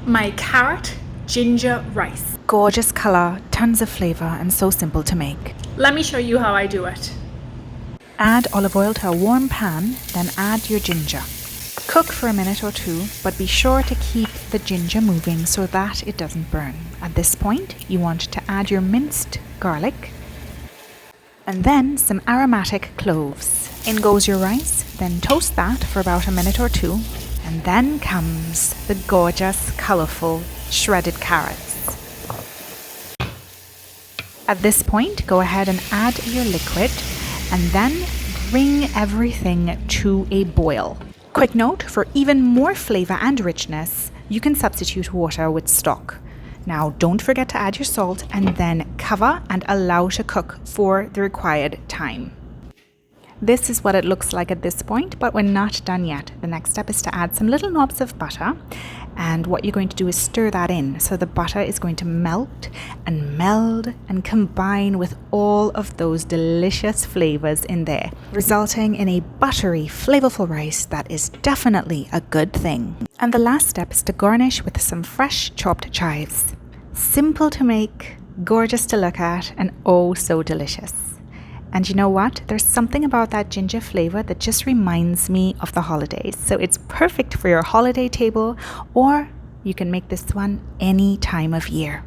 my carrot ginger rice. Gorgeous color, tons of flavor, and so simple to make. Let me show you how I do it. Add olive oil to a warm pan, then add your ginger. Cook for a minute or two, but be sure to keep the ginger moving so that it doesn't burn. At this point, you want to add your minced garlic and then some aromatic cloves. In goes your rice, then toast that for about a minute or two, and then comes the gorgeous, colourful, shredded carrots. At this point, go ahead and add your liquid and then bring everything to a boil. Quick note, for even more flavour and richness, you can substitute water with stock. Now, don't forget to add your salt and then cover and allow to cook for the required time. This is what it looks like at this point, but we're not done yet. The next step is to add some little knobs of butter, and what you're going to do is stir that in. So the butter is going to melt and meld and combine with all of those delicious flavors in there, resulting in a buttery, flavorful rice that is definitely a good thing. And the last step is to garnish with some fresh chopped chives. Simple to make, gorgeous to look at, and oh so delicious. And you know what? There's something about that ginger flavor that just reminds me of the holidays. So it's perfect for your holiday table, or you can make this one any time of year.